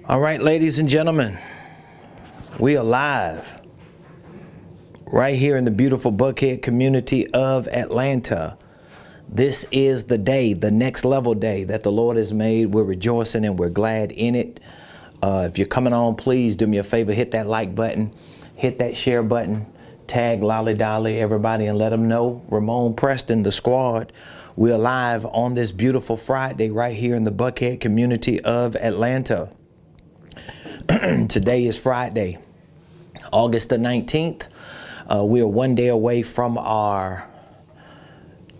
All right, ladies and gentlemen, we are live right here in the beautiful Buckhead community of Atlanta. This is the day, the next level day that the Lord has made. We're rejoicing and we're glad in it. If you're coming on, please do me a favor, hit that like button, hit that share button, tag Lolly Dolly, everybody, and let them know Ramonepreston, the squad. We're live on this beautiful Friday right here in the Buckhead community of Atlanta. Today is Friday, August the 19th. We are one day away from our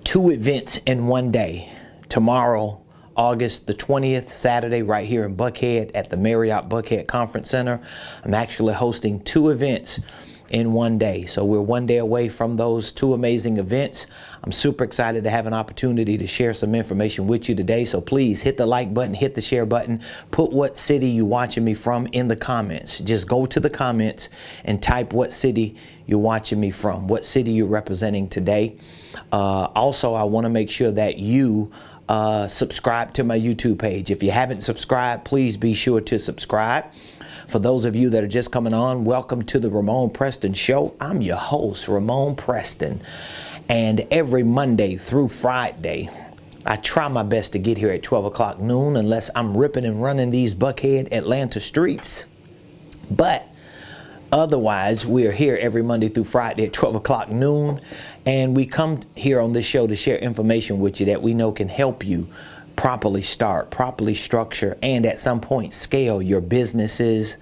2 events in one day. Tomorrow, August the 20th, Saturday, right here in Buckhead at the Marriott Buckhead Conference Center. I'm actually hosting 2 events in one day. So we're one day away from those 2 amazing events. I'm super excited to have an opportunity to share some information with you today. So please hit the like button, hit the share button, put what city you're watching me from in the comments. Just go to the comments and type what city you're watching me from, what city you're representing today. Also, I want to make sure that you subscribe to my YouTube page. If you haven't subscribed, please be sure to subscribe. For those of you that are just coming on, welcome to the Ramonepreston Show. I'm your host, Ramonepreston. And every Monday through Friday, I try my best to get here at 12 o'clock noon unless I'm ripping and running these Buckhead Atlanta streets. But otherwise, we are here every Monday through Friday at 12 o'clock noon. And we come here on this show to share information with you that we know can help you properly start, properly structure, and at some point scale your businesses,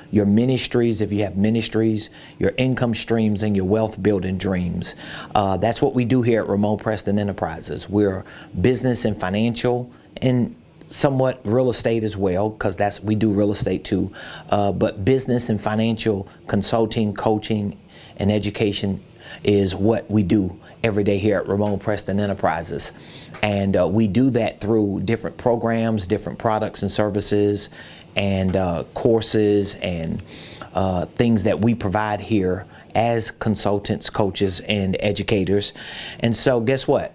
your ministries, if you have ministries, your income streams, and your wealth building dreams. That's what we do here at Ramonepreston Enterprises. We're business and financial and somewhat real estate as well, because we do real estate too. But business and financial consulting, coaching, and education is what we do every day here at Ramonepreston Enterprises. And we do that through different programs, different products and services, and courses and things that we provide here as consultants, coaches, and educators. And so guess what?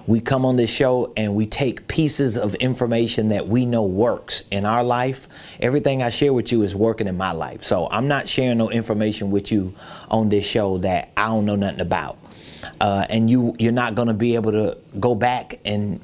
We come on this show and we take pieces of information that we know works in our life. Everything I share with you is working in my life. So I'm not sharing no information with you on this show that I don't know nothing about. And you're not going to be able to go back and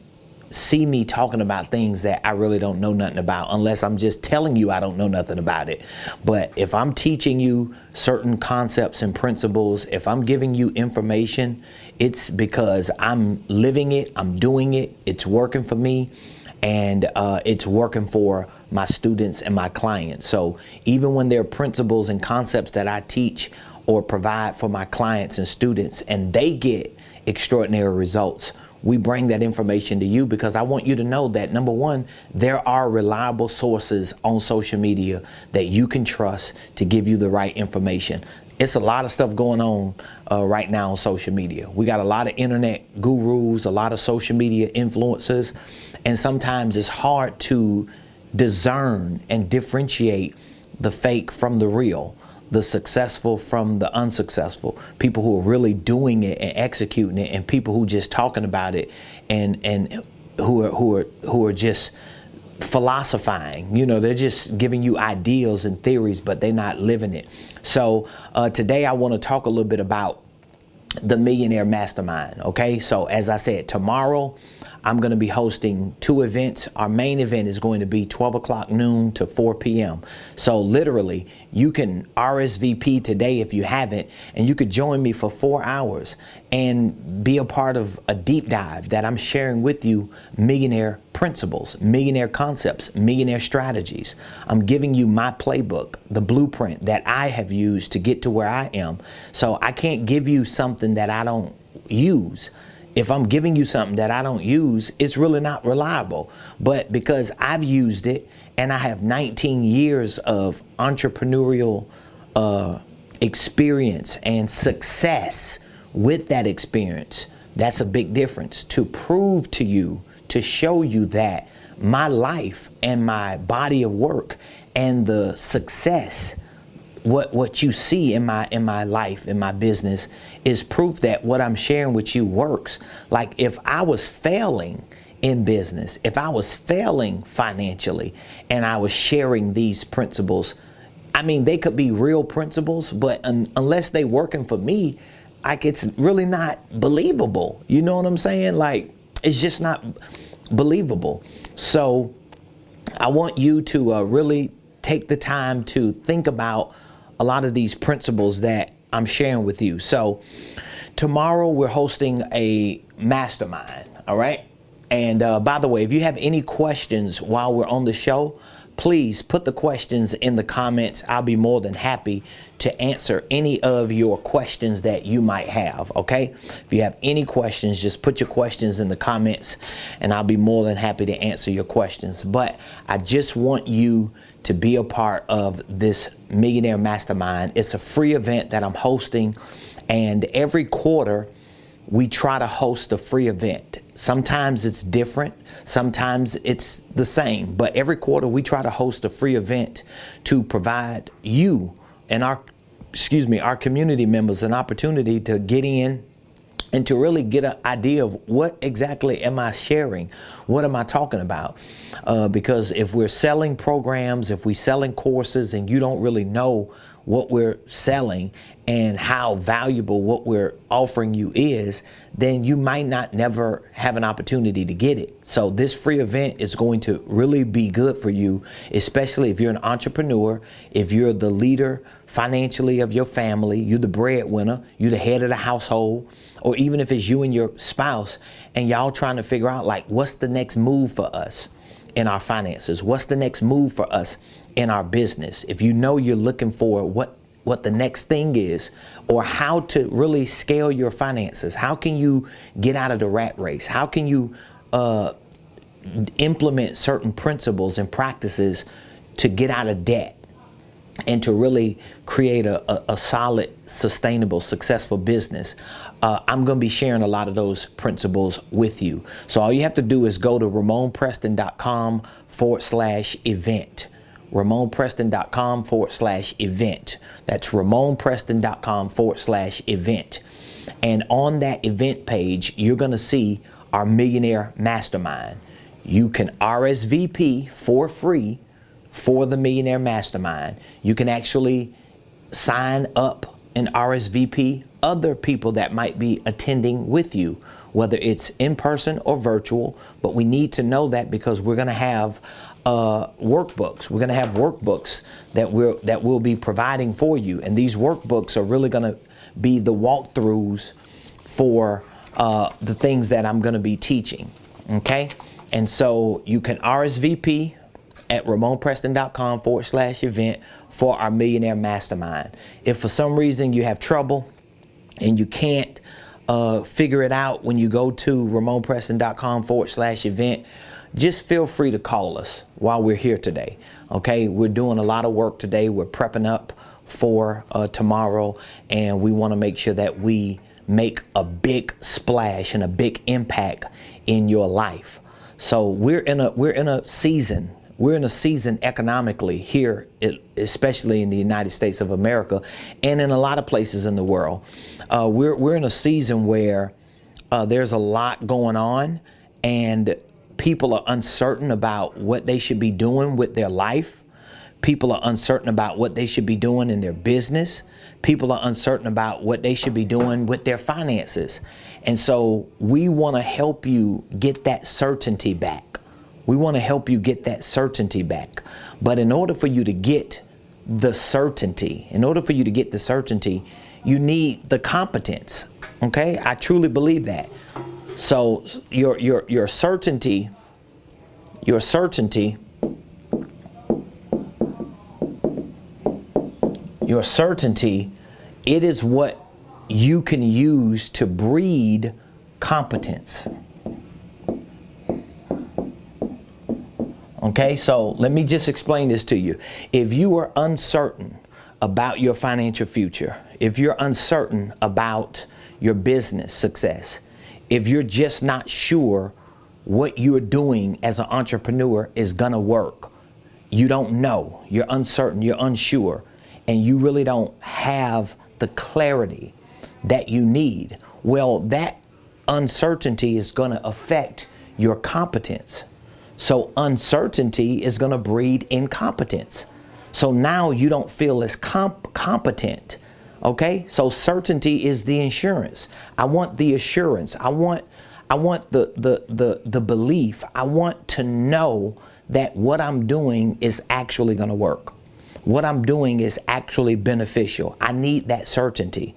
see me talking about things that I really don't know nothing about unless I'm just telling you I don't know nothing about it. But if I'm teaching you certain concepts and principles, if I'm giving you information, it's because I'm living it, I'm doing it, it's working for me, and it's working for my students and my clients. So even when there are principles and concepts that I teach or provide for my clients and students and they get extraordinary results, we bring that information to you because I want you to know that, number one, there are reliable sources on social media that you can trust to give you the right information. It's a lot of stuff going on right now on social media. We got a lot of internet gurus, a lot of social media influencers, and sometimes it's hard to discern and differentiate the fake from the real, the successful from the unsuccessful, people who are really doing it and executing it, and people who just talking about it and who are just philosophizing. You know, they're just giving you ideals and theories, but they're not living it. So today I want to talk a little bit about the Millionaire Mastermind. Okay, so as I said, tomorrow I'm going to be hosting 2 events. Our main event is going to be 12 o'clock noon to 4 p.m. So literally, you can RSVP today if you haven't, and you could join me for 4 hours and be a part of a deep dive that I'm sharing with you millionaire principles, millionaire concepts, millionaire strategies. I'm giving you my playbook, the blueprint that I have used to get to where I am. So I can't give you something that I don't use. If I'm giving you something that I don't use, it's really not reliable. But because I've used it and I have 19 years of entrepreneurial experience and success with that experience, that's a big difference. To prove to you, to show you that my life and my body of work and the success, what you see in my life, in my business, is proof that what I'm sharing with you works. Like if I was failing in business, if I was failing financially and I was sharing these principles, I mean, they could be real principles, but unless they working for me, like, it's really not believable. You know what I'm saying? Like, it's just not believable. So I want you to really take the time to think about a lot of these principles that I'm sharing with you. So tomorrow we're hosting a mastermind, all right? And by the way, if you have any questions while we're on the show, please put the questions in the comments. I'll be more than happy to answer any of your questions that you might have, okay? If you have any questions, just put your questions in the comments and I'll be more than happy to answer your questions. But I just want you to be a part of this Millionaire Mastermind. It's a free event that I'm hosting, and every quarter we try to host a free event. Sometimes it's different, sometimes it's the same, but every quarter we try to host a free event to provide you and our community members an opportunity to get in and to really get an idea of what exactly am I sharing? What am I talking about? Because if we're selling programs, if we're selling courses and you don't really know what we're selling and how valuable what we're offering you is, then you might not never have an opportunity to get it. So this free event is going to really be good for you, especially if you're an entrepreneur, if you're the leader financially of your family, you're the breadwinner, you're the head of the household, or even if it's you and your spouse and y'all trying to figure out, like, what's the next move for us in our finances? What's the next move for us in our business? If you know you're looking for what the next thing is, or how to really scale your finances, how can you get out of the rat race? How can you implement certain principles and practices to get out of debt and to really create a solid, sustainable, successful business? I'm going to be sharing a lot of those principles with you. So all you have to do is go to Ramonepreston.com/event. Ramonepreston.com/event. That's Ramonepreston.com/event. And on that event page, you're going to see our Millionaire Mastermind. You can RSVP for free for the Millionaire Mastermind. You can actually sign up and RSVP other people that might be attending with you, whether it's in person or virtual. But we need to know that because we're going to have workbooks. We're going to have workbooks that we'll be providing for you. And these workbooks are really going to be the walkthroughs for the things that I'm going to be teaching. Okay. And so you can RSVP at Ramonepreston.com/event for our Millionaire Mastermind. If for some reason you have trouble and you can't figure it out when you go to Ramonepreston.com/event, just feel free to call us while we're here today. Okay, we're doing a lot of work today. We're prepping up for tomorrow, and we want to make sure that we make a big splash and a big impact in your life. So we're in a season. We're in a season economically here, especially in the United States of America, and in a lot of places in the world. We're in a season where there's a lot going on, and people are uncertain about what they should be doing with their life. People are uncertain about what they should be doing in their business. People are uncertain about what they should be doing with their finances. And so we want to help you get that certainty back. We want to help you get that certainty back. But in order for you to get the certainty, you need the competence. Okay? I truly believe that. So your certainty, it is what you can use to breed competence. Okay, so let me just explain this to you. If you are uncertain about your financial future, if you're uncertain about your business success, if you're just not sure what you're doing as an entrepreneur is gonna work, you don't know, you're uncertain, you're unsure, and you really don't have the clarity that you need, well, that uncertainty is gonna affect your competence. So uncertainty is going to breed incompetence. So now you don't feel as competent. Okay? So certainty is the insurance. I want the assurance. I want the belief. I want to know that what I'm doing is actually going to work. What I'm doing is actually beneficial. I need that certainty.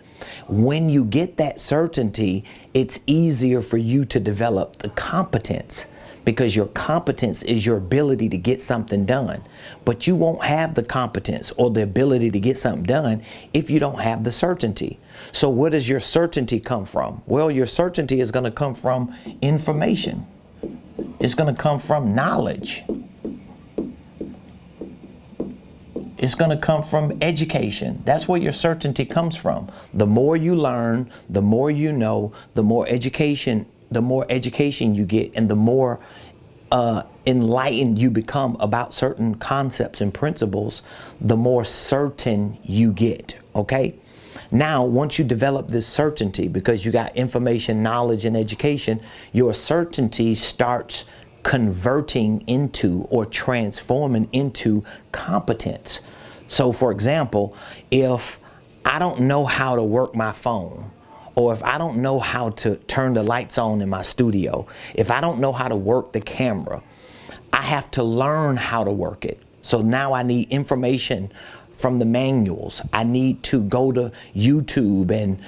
When you get that certainty, it's easier for you to develop the competence, because your competence is your ability to get something done. But you won't have the competence or the ability to get something done if you don't have the certainty. So where does your certainty come from? Well, your certainty is going to come from information. It's going to come from knowledge. It's going to come from education. That's where your certainty comes from. The more you learn, the more you know, the more education you get, and the more enlightened you become about certain concepts and principles, the more certain you get. Okay? Now, once you develop this certainty, because you got information, knowledge, and education, your certainty starts converting into or transforming into competence. So for example, if I don't know how to work my phone, or if I don't know how to turn the lights on in my studio, if I don't know how to work the camera, I have to learn how to work it. So now I need information from the manuals. I need to go to YouTube and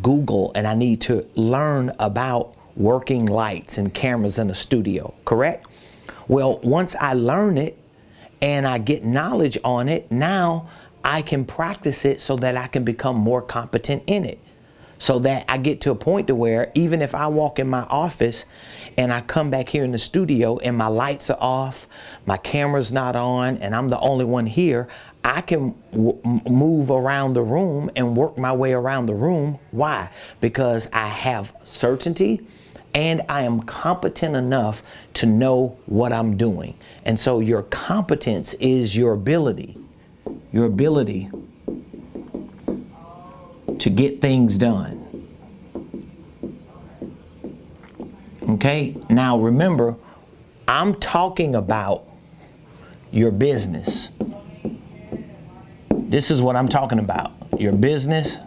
Google, and I need to learn about working lights and cameras in a studio, correct? Well, once I learn it and I get knowledge on it, now I can practice it so that I can become more competent in it. So that I get to a point to where even if I walk in my office and I come back here in the studio and my lights are off, my camera's not on, and I'm the only one here, I can move around the room and work my way around the room. Why? Because I have certainty and I am competent enough to know what I'm doing. And so your competence is your ability to get things done. Okay, now remember, I'm talking about your business. This is what I'm talking about, your business,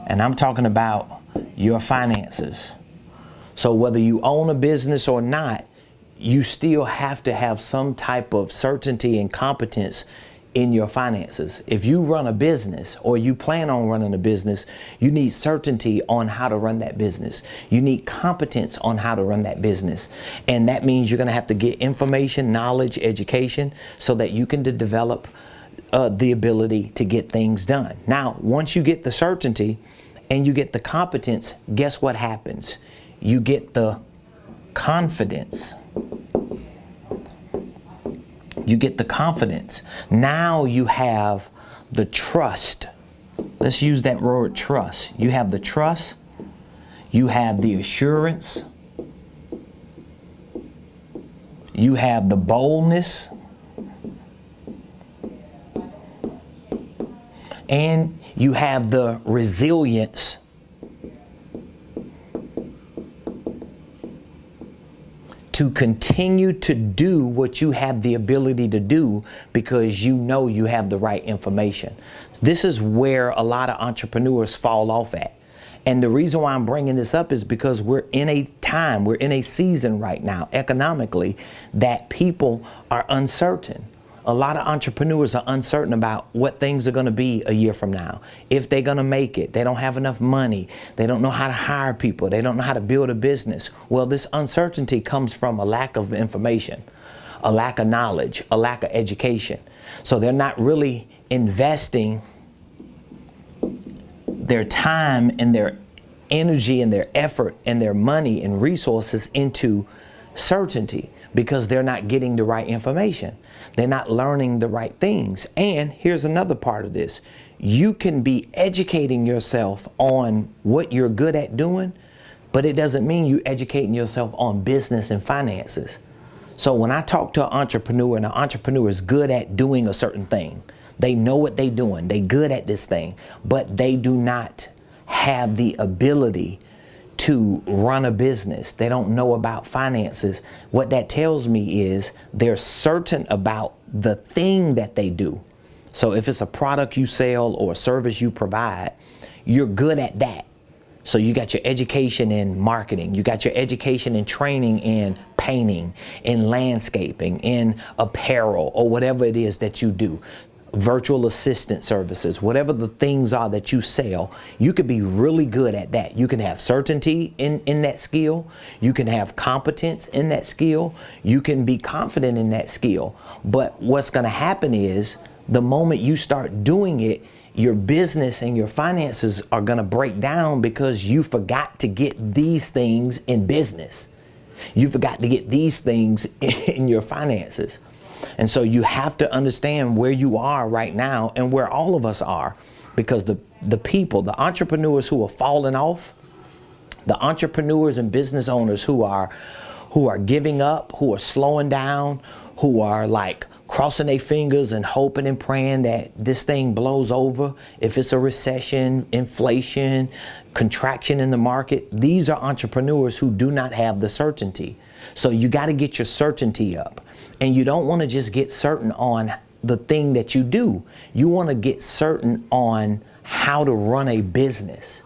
and I'm talking about your finances. So whether you own a business or not, you still have to have some type of certainty and competence in your finances. If you run a business or you plan on running a business, you need certainty on how to run that business. You need competence on how to run that business. And that means you're going to have to get information, knowledge, education, so that you can develop the ability to get things done. Now, once you get the certainty and you get the competence, guess what happens? You get the confidence. You get the confidence. Now you have the trust. Let's use that word trust. You have the trust. You have the assurance. You have the boldness. And you have the resilience to continue to do what you have the ability to do, because you know you have the right information. This is where a lot of entrepreneurs fall off at. And the reason why I'm bringing this up is because we're in a time, we're in a season right now economically that people are uncertain. A lot of entrepreneurs are uncertain about what things are going to be a year from now. If they're going to make it, they don't have enough money. They don't know how to hire people. They don't know how to build a business. Well, this uncertainty comes from a lack of information, a lack of knowledge, a lack of education. So they're not really investing their time and their energy and their effort and their money and resources into certainty, because they're not getting the right information. They're not learning the right things. And here's another part of this. You can be educating yourself on what you're good at doing, but it doesn't mean you educating yourself on business and finances. So when I talk to an entrepreneur, and an entrepreneur is good at doing a certain thing, they know what they're doing, they're good at this thing, but they do not have the ability to run a business. They don't know about finances. What that tells me is they're certain about the thing that they do. So if it's a product you sell or a service you provide, you're good at that. So you got your education in marketing, you got your education in training in painting, in landscaping, in apparel, or whatever it is that you do. Virtual assistant services, whatever the things are that you sell, you could be really good at that. You can have certainty in that skill. You can have competence in that skill. You can be confident in that skill. But what's going to happen is the moment you start doing it, your business and your finances are going to break down because you forgot to get these things in business. You forgot to get these things in your finances. And so you have to understand where you are right now and where all of us are, because the people, the entrepreneurs who are falling off, the entrepreneurs and business owners who are giving up, who are slowing down, who are like crossing their fingers and hoping and praying that this thing blows over. If it's a recession, inflation, contraction in the market, these are entrepreneurs who do not have the certainty. So you got to get your certainty up. And you don't want to just get certain on the thing that you do. You want to get certain on how to run a business.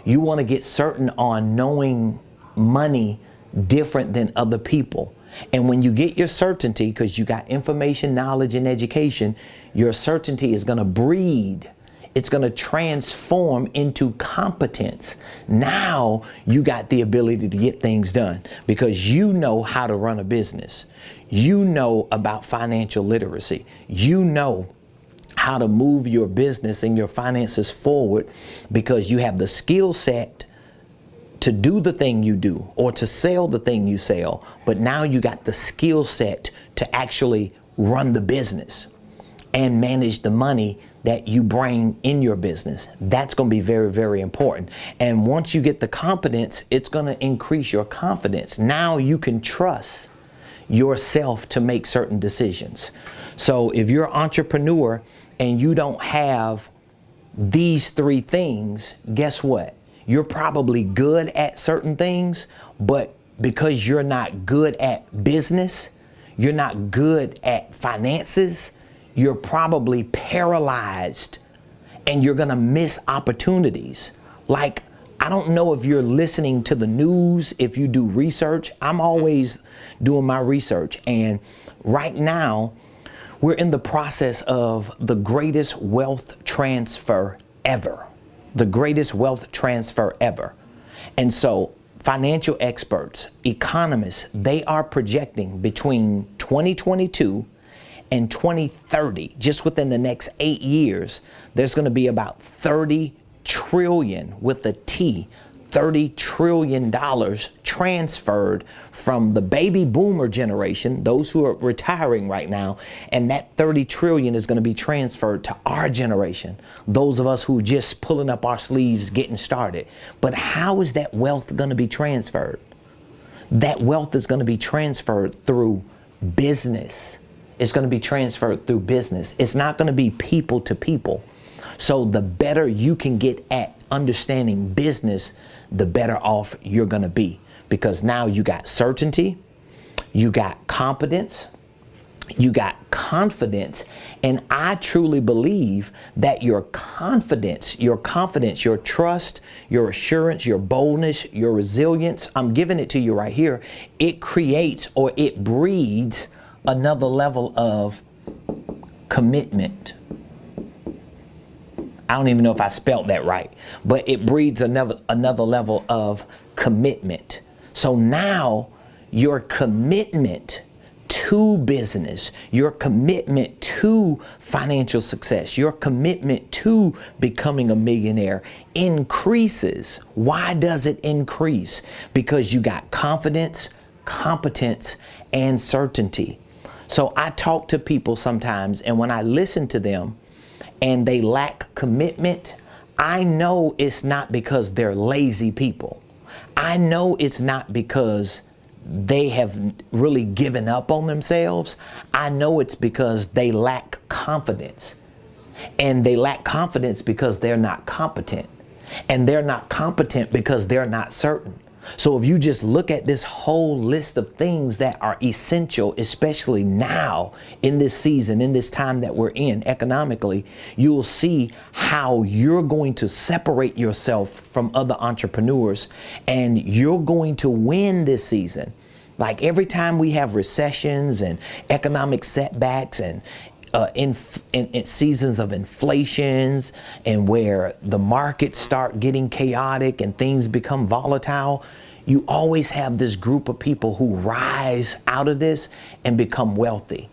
You want to get certain on knowing money different than other people. And when you get your certainty, because you got information, knowledge, and education, your certainty is going to breed. It's going to transform into competence. Now you got the ability to get things done because you know how to run a business. You know about financial literacy. You know how to move your business and your finances forward because you have the skill set to do the thing you do or to sell the thing you sell. But now you got the skill set to actually run the business and manage the money that you bring in your business. That's going to be very, very important. And once you get the competence, it's going to increase your confidence. Now you can trust yourself to make certain decisions. So if you're an entrepreneur and you don't have these three things, guess what? You're probably good at certain things, but because you're not good at business, you're not good at finances, you're probably paralyzed and you're going to miss opportunities. Like, I don't know if you're listening to the news, if you do research. I'm always doing my research. And right now, we're in the process of the greatest wealth transfer ever. The greatest wealth transfer ever. And so financial experts, economists, they are projecting between 2022 and 2030, just within the next 8 years, there's going to be about 30 trillion with a T, $30 trillion transferred from the baby boomer generation, those who are retiring right now, and that 30 trillion is going to be transferred to our generation, those of us who just pulling up our sleeves, getting started. But how is that wealth going to be transferred? That wealth is going to be transferred through business. It's going to be transferred through business. It's not going to be people to people. So the better you can get at understanding business, the better off you're going to be, because now you got certainty, you got competence, you got confidence. And I truly believe that your confidence, your trust, your assurance, your boldness, your resilience, I'm giving it to you right here. It creates or it breeds another level of commitment. I don't even know if I spelled that right, but it breeds another level of commitment. So now your commitment to business, your commitment to financial success, your commitment to becoming a millionaire increases. Why does it increase? Because you got confidence, competence, and certainty. So I talk to people sometimes, and when I listen to them and they lack commitment, I know it's not because they're lazy people. I know it's not because they have really given up on themselves. I know it's because they lack confidence. And they lack confidence because they're not competent. And they're not competent because they're not certain. So if you just look at this whole list of things that are essential, especially now in this season, in this time that we're in economically, you'll see how you're going to separate yourself from other entrepreneurs, and you're going to win this season. Like every time we have recessions and economic setbacks and in seasons of inflations, and where the markets start getting chaotic and things become volatile, you always have this group of people who rise out of this and become wealthy.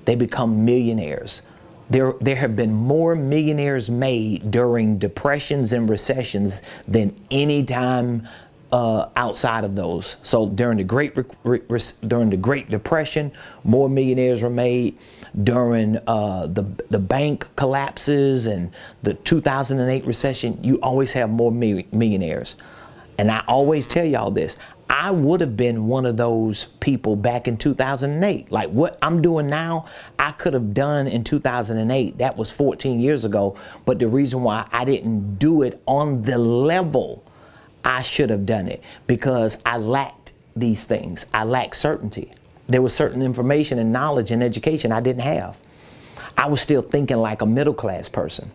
They become millionaires. There have been more millionaires made during depressions and recessions than any time outside of those. So during the Great Depression, more millionaires were made. During the bank collapses and the 2008 recession, you always have more millionaires. And I always tell y'all this. I would have been one of those people back in 2008. Like what I'm doing now, I could have done in 2008. That was 14 years ago. But the reason why I didn't do it on the level I should have done it, because I lacked these things. I lacked certainty. There was certain information and knowledge and education I didn't have. I was still thinking like a middle class person.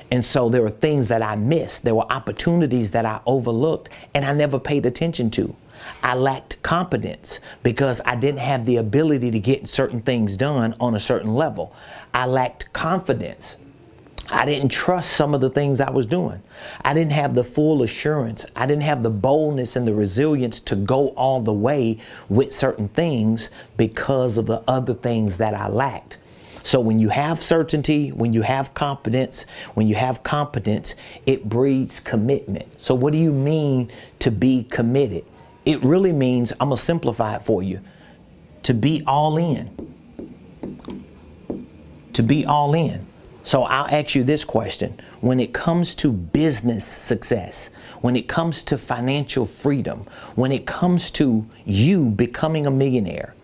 And so there were things that I missed. There were opportunities that I overlooked and I never paid attention to. I lacked competence because I didn't have the ability to get certain things done on a certain level. I lacked confidence. I didn't trust some of the things I was doing. I didn't have the full assurance. I didn't have the boldness and the resilience to go all the way with certain things because of the other things that I lacked. So when you have certainty, when you have competence, it breeds commitment. So what do you mean to be committed? It really means, I'm going to simplify it for you, to be all in. To be all in. So I'll ask you this question. When it comes to business success, when it comes to financial freedom, when it comes to you becoming a millionaire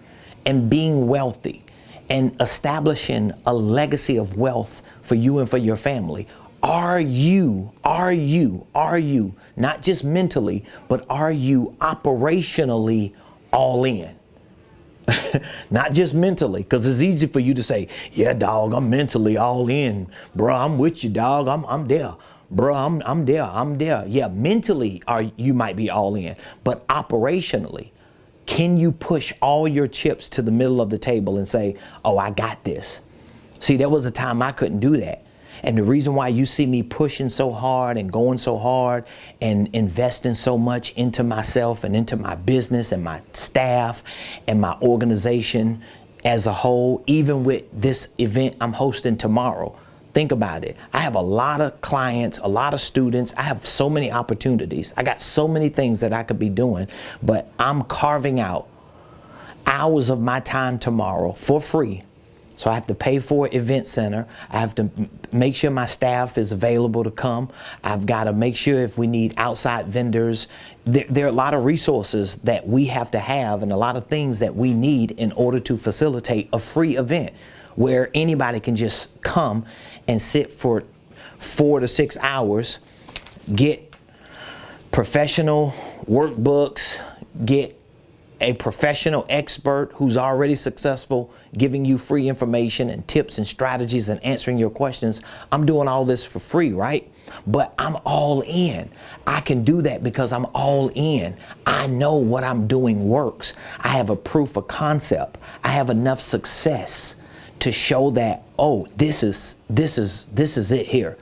and being wealthy and establishing a legacy of wealth for you and for your family, are you, not just mentally, but are you operationally all in? Not just mentally, because it's easy for you to say, yeah, dog, I'm mentally all in. Bro, I'm with you, dog. I'm there. Bro, I'm there. Yeah, mentally you might be all in, but operationally, can you push all your chips to the middle of the table and say, oh, I got this? See, there was a time I couldn't do that. And the reason why you see me pushing so hard and going so hard and investing so much into myself and into my business and my staff and my organization as a whole, even with this event I'm hosting tomorrow. Think about it. I have a lot of clients, a lot of students. I have so many opportunities. I got so many things that I could be doing, but I'm carving out hours of my time tomorrow for free. So I have to pay for an event center. I have to make sure my staff is available to come. I've got to make sure if we need outside vendors. There are a lot of resources that we have to have and a lot of things that we need in order to facilitate a free event where anybody can just come and sit for 4 to 6 hours, get professional workbooks, get a professional expert who's already successful, giving you free information and tips and strategies and answering your questions. I'm doing all this for free, right? But I'm all in. I can do that because I'm all in. I know what I'm doing works. I have a proof of concept. I have enough success to show that, oh, this is it here.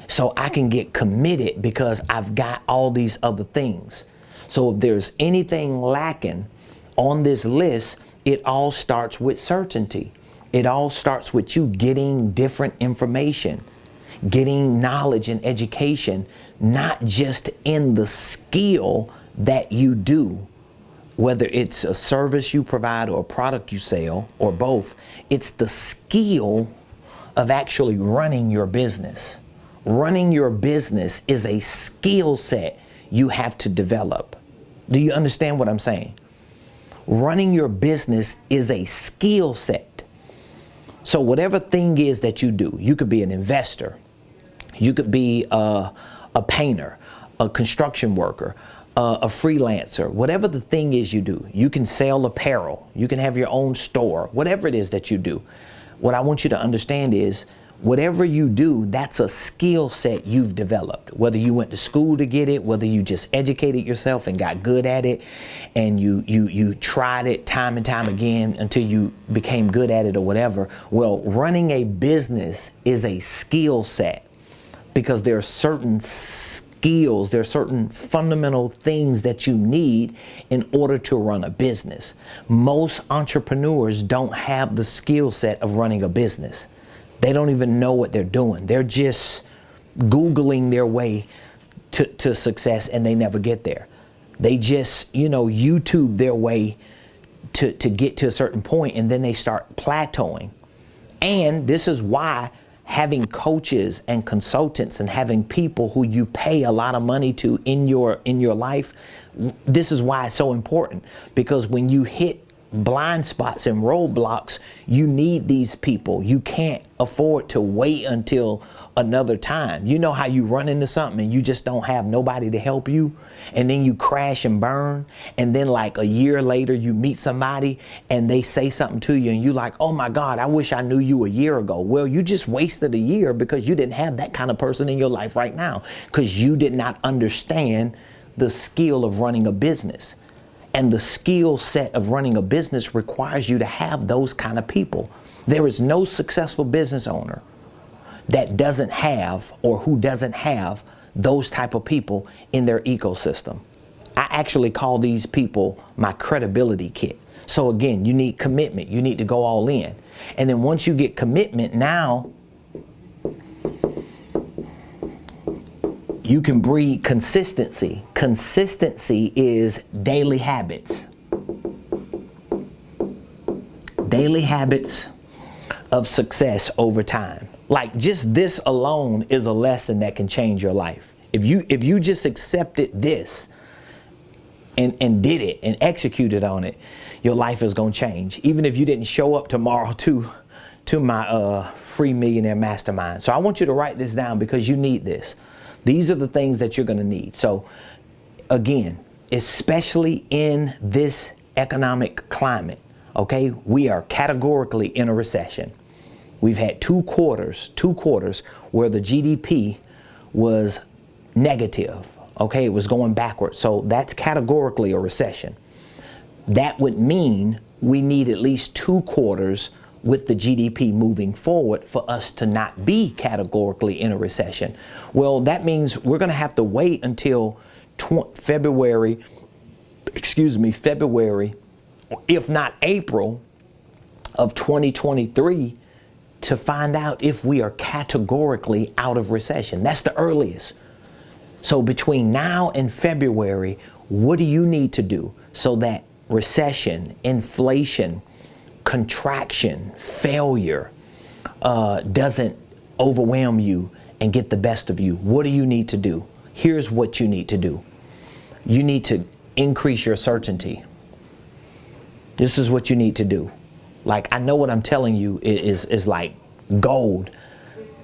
So I can get committed because I've got all these other things. So if there's anything lacking on this list, it all starts with certainty. It all starts with you getting different information, getting knowledge and education, not just in the skill that you do, whether it's a service you provide or a product you sell or both. It's the skill of actually running your business. Running your business is a skill set you have to develop. Do you understand what I'm saying? Running your business is a skill set. So whatever thing is that you do, you could be an investor, you could be a a painter, a construction worker, a freelancer, whatever the thing is you do. You can sell apparel, you can have your own store, whatever it is that you do. What I want you to understand is whatever you do, that's a skill set you've developed. Whether you went to school to get it, whether you just educated yourself and got good at it, and you tried it time and time again until you became good at it or whatever. Well, running a business is a skill set because there are certain skills, there are certain fundamental things that you need in order to run a business. Most entrepreneurs don't have the skill set of running a business. They don't even know what they're doing. They're just Googling their way to success, and they never get there. They just, YouTube their way to get to a certain point, and then they start plateauing. And this is why having coaches and consultants and having people who you pay a lot of money to in your life, this is why it's so important. Because when you hit blind spots and roadblocks, you need these people. You can't afford to wait until another time. You know how you run into something and you just don't have nobody to help you, and then you crash and burn, and then like a year later you meet somebody and they say something to you and you like, oh my God, I wish I knew you a year ago. Well, you just wasted a year because you didn't have that kind of person in your life right now because you did not understand the skill of running a business. And the skill set of running a business requires you to have those kind of people. There is no successful business owner that doesn't have, or who doesn't have, those type of people in their ecosystem. I actually call these people my credibility kit. So again, you need commitment. You need to go all in. And then once you get commitment, now you can breed consistency. Consistency is daily habits. Daily habits of success over time. Like just this alone is a lesson that can change your life. If you just accepted this and did it and executed on it, your life is going to change. Even if you didn't show up tomorrow to my free Millionaire Mastermind. So I want you to write this down because you need this. These are the things that you're going to need. So again, especially in this economic climate, okay, we are categorically in a recession. We've had two quarters where the GDP was negative, okay, it was going backwards. So that's categorically a recession. That would mean we need at least 2 quarters with the GDP moving forward for us to not be categorically in a recession. Well, that means we're going to have to wait until February, if not April of 2023 to find out if we are categorically out of recession. That's the earliest. So between now and February, what do you need to do so that recession, inflation, contraction, failure doesn't overwhelm you and get the best of you? What do you need to do? Here's what you need to do. You need to increase your certainty. This is what you need to do. Like, I know what I'm telling you is like gold,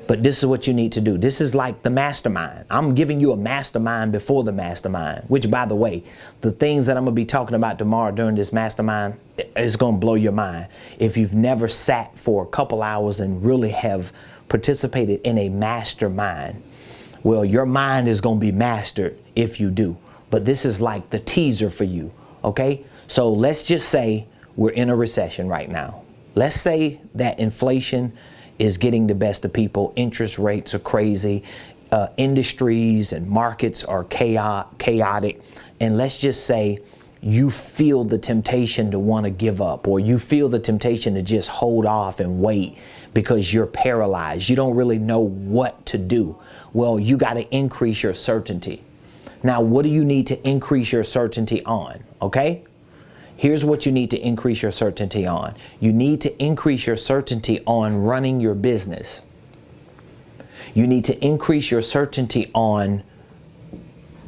but this is what you need to do. This is like the mastermind. I'm giving you a mastermind before the mastermind, which, by the way, the things that I'm going to be talking about tomorrow during this mastermind is going to blow your mind. If you've never sat for a couple hours and really have participated in a mastermind, well, your mind is going to be mastered if you do. But this is like the teaser for you, okay? So let's just say we're in a recession right now. Let's say that inflation is getting the best of people. Interest rates are crazy. Industries and markets are chaotic. And let's just say you feel the temptation to want to give up, or you feel the temptation to just hold off and wait because you're paralyzed. You don't really know what to do. Well, you got to increase your certainty. Now, what do you need to increase your certainty on? Okay? Here's what you need to increase your certainty on. You need to increase your certainty on running your business. You need to increase your certainty on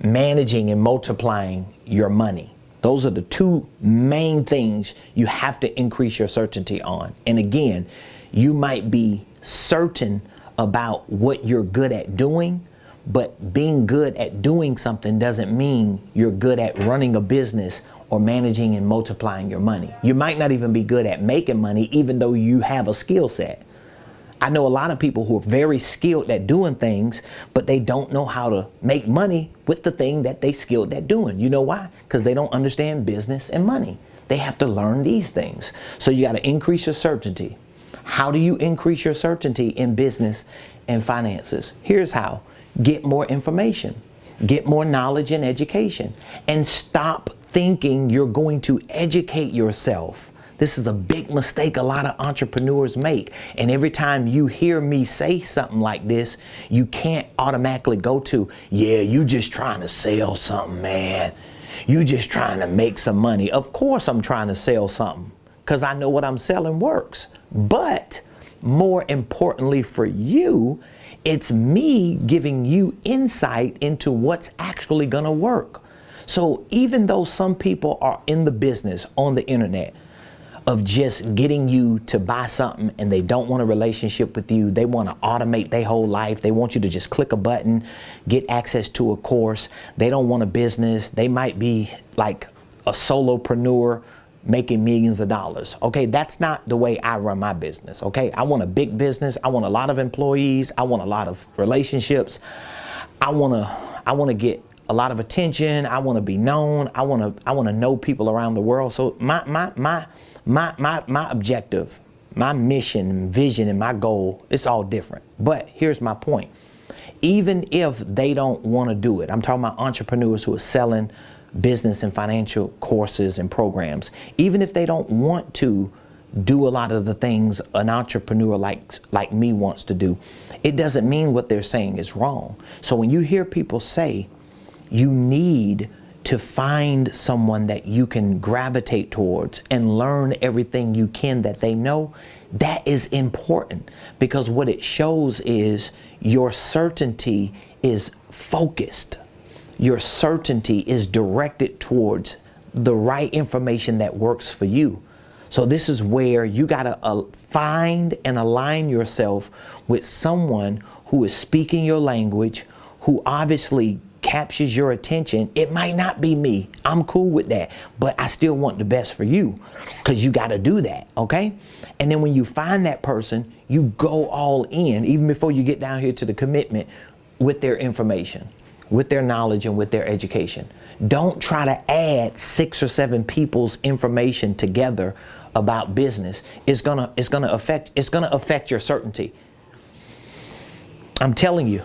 managing and multiplying your money. Those are the 2 main things you have to increase your certainty on. And again, you might be certain about what you're good at doing, But being good at doing something doesn't mean you're good at running a business or managing and multiplying your money. You might not even be good at making money, even though you have a skill set. I know a lot of people who are very skilled at doing things, but they don't know how to make money with the thing that they skilled at doing. You know why? Because they don't understand business and money. They have to learn these things. So you got to increase your certainty. How do you increase your certainty in business and finances? Here's how. Get more information. Get more knowledge and education. And stop thinking you're going to educate yourself. This is a big mistake a lot of entrepreneurs make. And every time you hear me say something like this, you can't automatically go to, yeah, you just trying to sell something, man. You just trying to make some money. Of course I'm trying to sell something because I know what I'm selling works. But more importantly for you, it's me giving you insight into what's actually going to work. So even though some people are in the business on the internet of just getting you to buy something and they don't want a relationship with you, they want to automate their whole life. They want you to just click a button, get access to a course. They don't want a business. They might be like a solopreneur making millions of dollars. Okay, that's not the way I run my business. Okay, I want a big business. I want a lot of employees. I want a lot of relationships. I want to get a lot of attention. I want to be known. I want to know people around the world. So my objective, my mission, vision, and my goal, it's all different. But here's my point. Even if they don't want to do it, I'm talking about entrepreneurs who are selling business and financial courses and programs. Even if they don't want to do a lot of the things an entrepreneur like me wants to do, it doesn't mean what they're saying is wrong. So when you hear people say you need to find someone that you can gravitate towards and learn everything you can that they know, that is important, because what it shows is your certainty is focused. Your certainty is directed towards the right information that works for you. So this is where you got to find and align yourself with someone who is speaking your language, who obviously captures your attention. It might not be me. I'm cool with that, but I still want the best for you, because you got to do that, okay? And then when you find that person, you go all in, even before you get down here to the commitment, with their information, with their knowledge, and with their education. Don't try to add 6 or 7 people's information together about business. It's gonna affect your certainty. I'm telling you.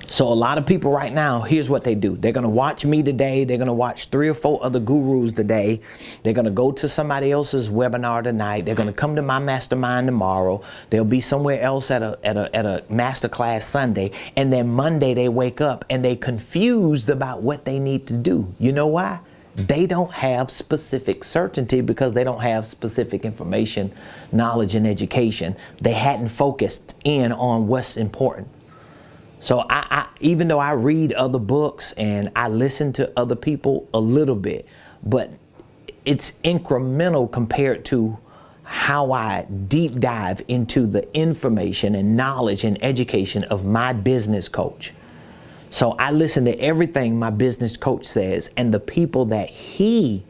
So a lot of people right now, here's what they do. They're going to watch me today. They're going to watch 3 or 4 other gurus today. They're going to go to somebody else's webinar tonight. They're going to come to my mastermind tomorrow. They'll be somewhere else at a masterclass Sunday. And then Monday they wake up and they confused about what they need to do. You know why? They don't have specific certainty, because they don't have specific information, knowledge, and education. They hadn't focused in on what's important. So even though I read other books and I listen to other people a little bit, but it's incremental compared to how I deep dive into the information and knowledge and education of my business coach. So I listen to everything my business coach says, and the people that he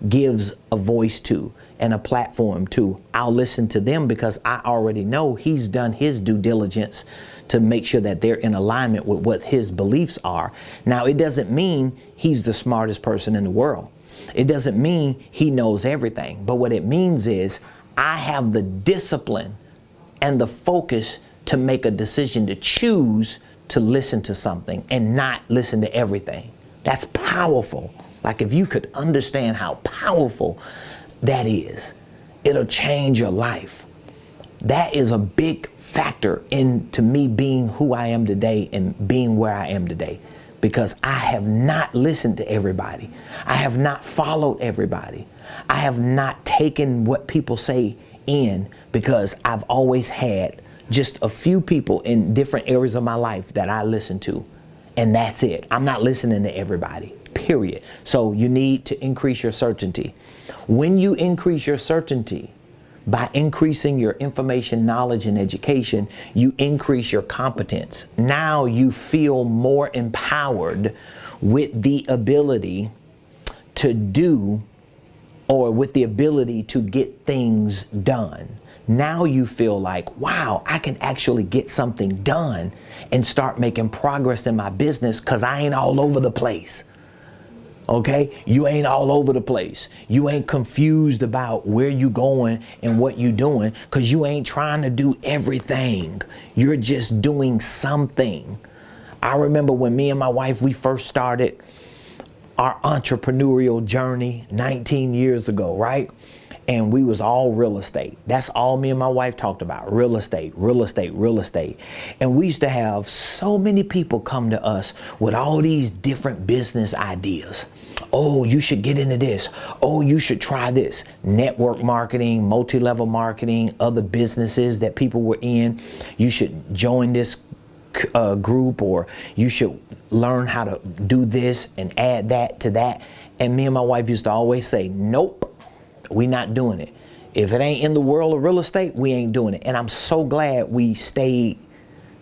gives a voice to and a platform to, I'll listen to them, because I already know he's done his due diligence to make sure that they're in alignment with what his beliefs are. Now, it doesn't mean he's the smartest person in the world. It doesn't mean he knows everything. But what it means is I have the discipline and the focus to make a decision to choose to listen to something and not listen to everything. That's powerful. Like, if you could understand how powerful that is, it'll change your life. That is a big factor into me being who I am today and being where I am today, because I have not listened to everybody. I have not followed everybody. I have not taken what people say in, because I've always had just a few people in different areas of my life that I listen to, and that's it. I'm not listening to everybody, period. So you need to increase your certainty. When you increase your certainty, By increasing your information, knowledge, and education, you increase your competence. Now you feel more empowered with the ability to do, or with the ability to get things done. Now you feel like, wow, I can actually get something done and start making progress in my business because I ain't all over the place. Okay, you ain't all over the place. You ain't confused about where you going and what you doing, because you ain't trying to do everything. You're just doing something. I remember when me and my wife, we first started our entrepreneurial journey 19 years ago, right? And we was all real estate. That's all me and my wife talked about. Real estate, real estate, real estate. And we used to have so many people come to us with all these different business ideas. Oh, you should get into this. Oh, you should try this. Network marketing, multi-level marketing, other businesses that people were in. You should join this group, or you should learn how to do this and add that to that. And me and my wife used to always say, nope. We're not doing it. If it ain't in the world of real estate, we ain't doing it. And I'm so glad we stayed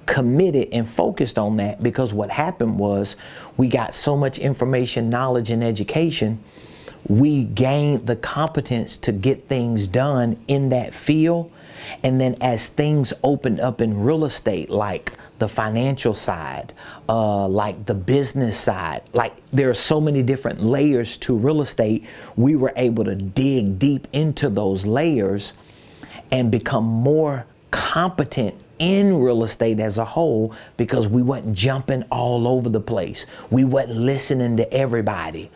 committed and focused on that, because what happened was we got so much information, knowledge, and education. We gained the competence to get things done in that field. And then as things opened up in real estate, like the financial side, like the business side, like there are so many different layers to real estate, we were able to dig deep into those layers and become more competent in real estate as a whole, because we wasn't jumping all over the place. We wasn't listening to everybody.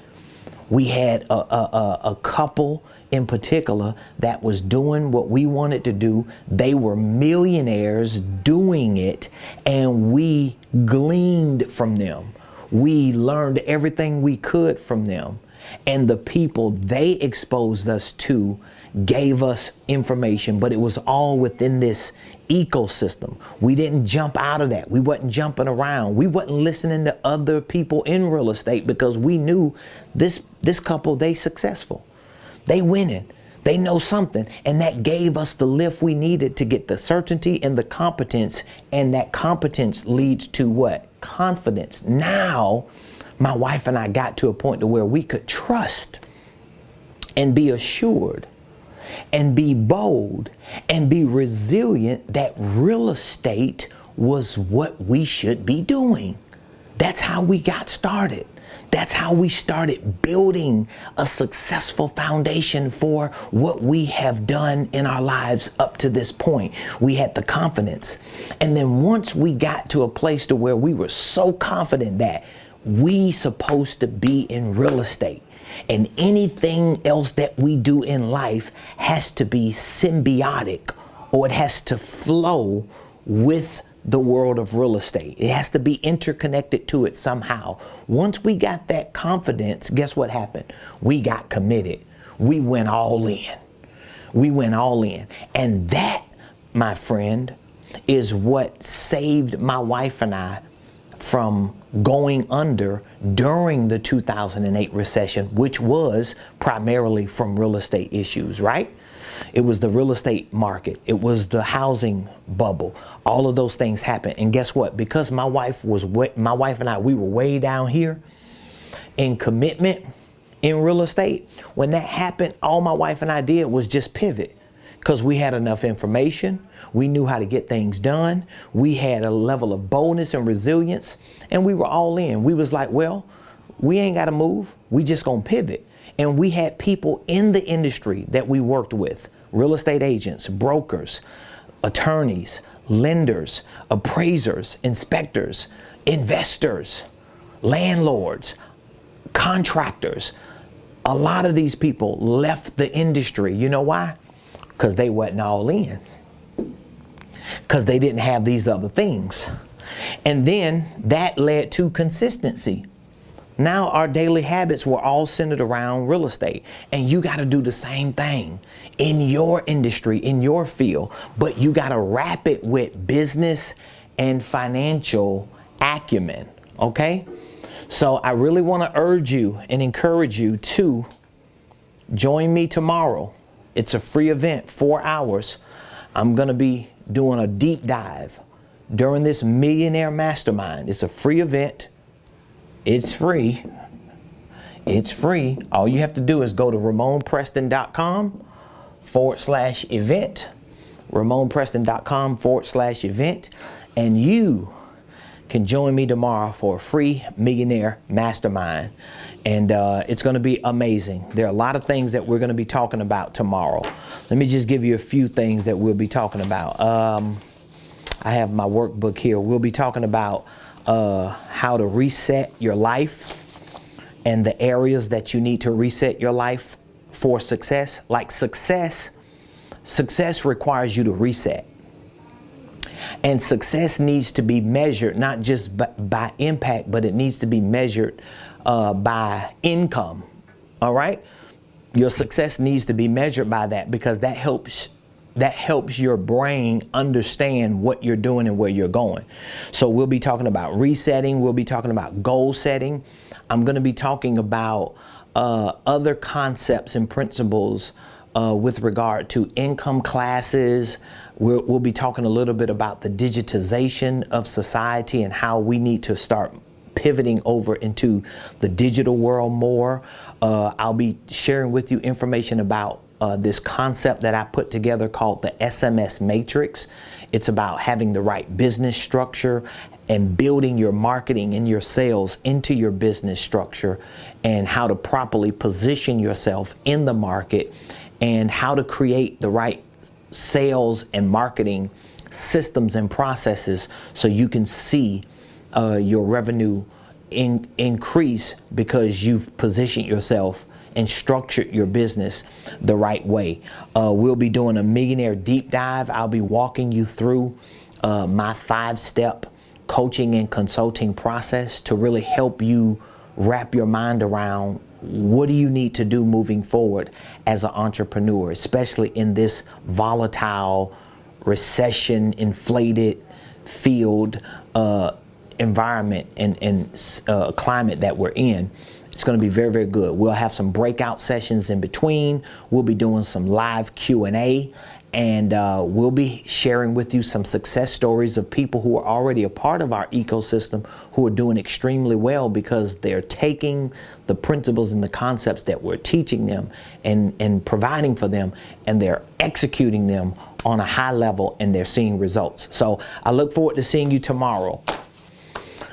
We had a couple in particular that was doing what we wanted to do. They were millionaires doing it, and we gleaned from them. We learned everything we could from them. And the people they exposed us to gave us information, but it was all within this ecosystem. We didn't jump out of that. We wasn't jumping around. We wasn't listening to other people in real estate, because we knew this couple, they successful. They winning. They know something. And that gave us the lift we needed to get the certainty and the competence. And that competence leads to what? Confidence. Now, my wife and I got to a point to where we could trust and be assured and be bold and be resilient that real estate was what we should be doing. That's how we got started. That's how we started building a successful foundation for what we have done in our lives up to this point. We had the confidence. And then once we got to a place to where we were so confident that we supposed to be in real estate, and anything else that we do in life has to be symbiotic, or it has to flow with the world of real estate. It has to be interconnected to it somehow. Once we got that confidence, guess what happened? We got committed. We went all in. We went all in. And that, my friend, is what saved my wife and I from going under during the 2008 recession, which was primarily from real estate issues, right? It was the real estate market. It was the housing bubble. All of those things happened. And guess what? Because my wife and I, we were way down here in commitment in real estate. When that happened, all my wife and I did was just pivot, because we had enough information. We knew how to get things done. We had a level of boldness and resilience, and we were all in. We was like, well, we ain't got to move. We just gonna pivot. And we had people in the industry that we worked with, real estate agents, brokers, attorneys, lenders, appraisers, inspectors, investors, landlords, contractors. A lot of these people left the industry. You know why? Because they wasn't all in. Because they didn't have these other things. And then that led to consistency. Now our daily habits were all centered around real estate. And you got to do the same thing in your industry, in your field. But you got to wrap it with business and financial acumen. Okay? So I really want to urge you and encourage you to join me tomorrow. It's a free event, 4 hours. I'm going to be doing a deep dive during this Millionaire Mastermind. It's a free event. It's free. It's free. All you have to do is go to Ramonepreston.com/event. Ramonepreston.com/event. And you can join me tomorrow for a free Millionaire Mastermind. And it's going to be amazing. There are a lot of things that we're going to be talking about tomorrow. Let me just give you a few things that we'll be talking about. I have my workbook here. We'll be talking about how to reset your life and the areas that you need to reset your life for success. Like success requires you to reset. And success needs to be measured not just by impact, but it needs to be measured by income. All right? Your success needs to be measured by that, because that helps your brain understand what you're doing and where you're going. So we'll be talking about resetting. We'll be talking about goal setting. I'm going to be talking about other concepts and principles with regard to income classes. We'll be talking a little bit about the digitization of society and how we need to start pivoting over into the digital world more. I'll be sharing with you information about this concept that I put together called the SMS Matrix. It's about having the right business structure and building your marketing and your sales into your business structure, and how to properly position yourself in the market, and how to create the right sales and marketing systems and processes so you can see your revenue increase, because you've positioned yourself and structured your business the right way. We'll be doing a millionaire deep dive. I'll be walking you through my 5-step coaching and consulting process to really help you wrap your mind around what do you need to do moving forward as an entrepreneur, especially in this volatile, recession, inflated field environment and climate that we're in. It's going to be very, very good. We'll have some breakout sessions in between. We'll be doing some live Q&A, and we'll be sharing with you some success stories of people who are already a part of our ecosystem who are doing extremely well because they're taking the principles and the concepts that we're teaching them and providing for them, and they're executing them on a high level, and they're seeing results. So I look forward to seeing you tomorrow.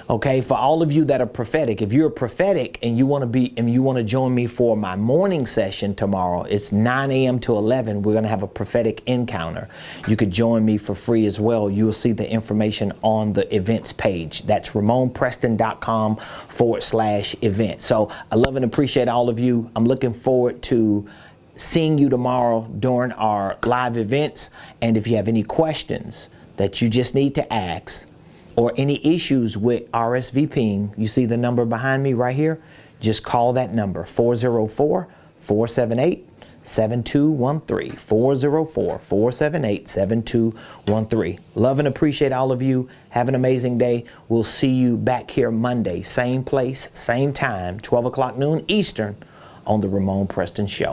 Okay, for all of you that are prophetic, if you're prophetic and you want to join me for my morning session tomorrow, it's 9 a.m. to 11. We're going to have a prophetic encounter. You could join me for free as well. You will see the information on the events page. That's Ramonepreston.com/event. So I love and appreciate all of you. I'm looking forward to seeing you tomorrow during our live events. And if you have any questions that you just need to ask, or any issues with RSVPing, you see the number behind me right here? Just call that number, 404-478-7213, 404-478-7213. Love and appreciate all of you. Have an amazing day. We'll see you back here Monday, same place, same time, 12 o'clock noon Eastern, on the Ramonepreston Show.